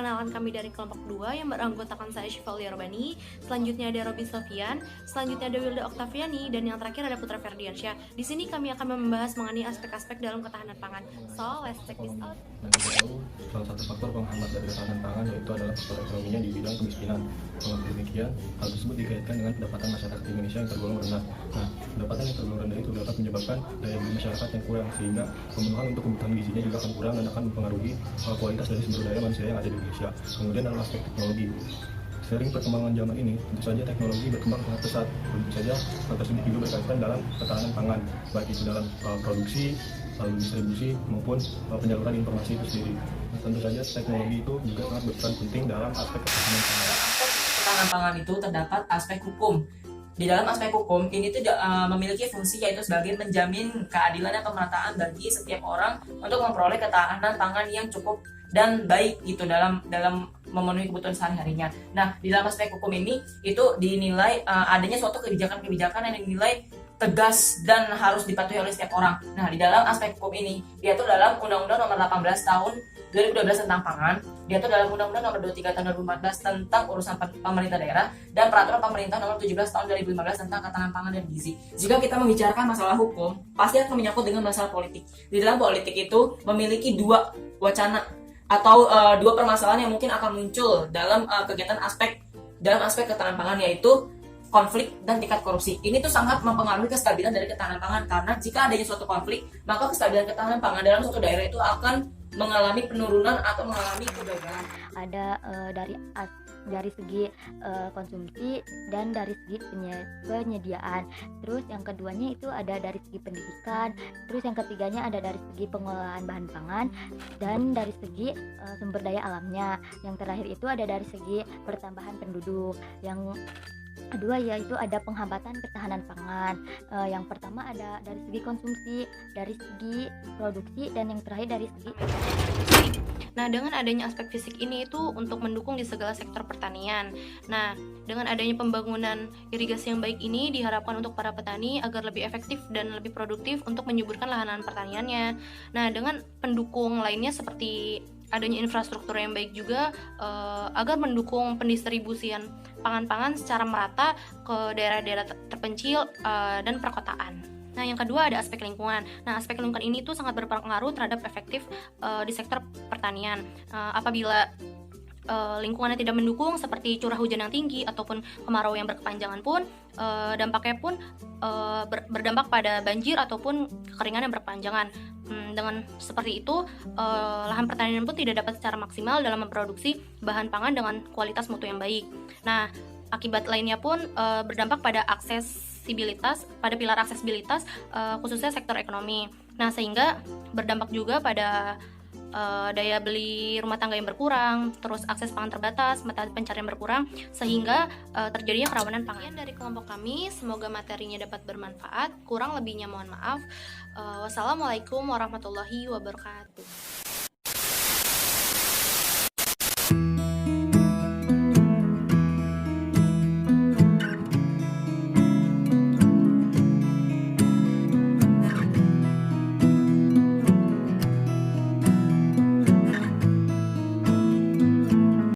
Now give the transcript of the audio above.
perkenalkan kami dari kelompok 2 yang beranggotakan saya Syifa Aulia Robani, selanjutnya ada Robin Sofian, selanjutnya ada Wilda Oktaviani, dan yang terakhir ada Putra Ferdiansyah. Di sini kami akan membahas mengenai aspek-aspek dalam ketahanan pangan. So, let's check this out. Yang kita tahu, salah satu faktor penghambat dari ketahanan pangan yaitu adalah faktor ekonominya di bidang kemiskinan. Dengan demikian, hal tersebut dikaitkan dengan pendapatan masyarakat Indonesia yang tergolong rendah. Nah, pendapatan yang tergolong rendah itu dapat menyebabkan daya beli masyarakat yang kurang, sehingga pemenuhan untuk kebutuhan gizinya juga akan kurang dan akan mempengaruhi kualitas dari sumber daya manusia yang ada di Indonesia. Kemudian dalam aspek teknologi, seiring perkembangan zaman ini, tentu saja teknologi berkembang sangat pesat. Tentu saja hal tersebut juga berkaitan dalam ketahanan pangan, baik itu dalam produksi, lalu distribusi maupun penyaluran informasi itu sendiri. Nah, tentu saja teknologi itu juga sangat berperan penting dalam aspek ketahanan pangan. Ketahanan pangan itu terdapat aspek hukum. Di dalam aspek hukum ini tuh memiliki fungsi yaitu sebagai menjamin keadilan dan pemerataan bagi setiap orang untuk memperoleh ketahanan pangan yang cukup dan baik gitu dalam memenuhi kebutuhan sehari-harinya. Nah, di dalam aspek hukum ini itu dinilai adanya suatu kebijakan-kebijakan yang dinilai tegas dan harus dipatuhi oleh setiap orang. Nah, di dalam aspek hukum ini diatur dalam Undang-Undang Nomor 18 Tahun 2012 tentang pangan, diatur dalam Undang-Undang Nomor 23 Tahun 2014 tentang urusan pemerintah daerah, dan Peraturan Pemerintah Nomor 17 Tahun 2015 tentang ketahanan pangan dan gizi. Jika kita membicarakan masalah hukum, pasti akan menyangkut dengan masalah politik. Di dalam politik itu memiliki dua wacana atau dua permasalahan yang mungkin akan muncul dalam kegiatan dalam aspek ketahanan pangan, yaitu konflik dan tingkat korupsi. Ini tuh sangat mempengaruhi kestabilan dari ketahanan pangan, karena jika adanya suatu konflik, maka kestabilan ketahanan pangan dalam suatu daerah itu akan mengalami penurunan atau mengalami kegagalan. Ada dari segi konsumsi dan dari segi penyediaan. Terus yang keduanya itu ada dari segi pendidikan. Terus yang ketiganya ada dari segi pengelolaan bahan pangan dan dari segi sumber daya alamnya. Yang terakhir itu ada dari segi pertambahan penduduk. Yang kedua yaitu ada penghambatan ketahanan pangan. Yang pertama ada dari segi konsumsi, dari segi produksi, dan yang terakhir dari segi. Nah, dengan adanya aspek fisik ini itu untuk mendukung di segala sektor pertanian. Nah, dengan adanya pembangunan irigasi yang baik ini diharapkan untuk para petani agar lebih efektif dan lebih produktif untuk menyuburkan lahan pertaniannya. Nah, dengan pendukung lainnya seperti adanya infrastruktur yang baik juga agar mendukung pendistribusian pangan-pangan secara merata ke daerah-daerah terpencil dan perkotaan. Nah, yang kedua ada aspek lingkungan. Nah, aspek lingkungan ini tuh sangat berpengaruh terhadap efektif di sektor pertanian. Apabila lingkungannya tidak mendukung seperti curah hujan yang tinggi ataupun kemarau yang berkepanjangan pun dampaknya pun berdampak pada banjir ataupun kekeringan yang berkepanjangan. Dengan seperti itu lahan pertanian pun tidak dapat secara maksimal dalam memproduksi bahan pangan dengan kualitas mutu yang baik. Nah, akibat lainnya pun berdampak pada pada pilar aksesibilitas khususnya sektor ekonomi. Nah, sehingga berdampak juga pada daya beli rumah tangga yang berkurang, terus akses pangan terbatas, mata pencarian berkurang, sehingga terjadinya kerawanan pangan. Dari kelompok kami, semoga materinya dapat bermanfaat. Kurang lebihnya mohon maaf. Wassalamualaikum warahmatullahi wabarakatuh.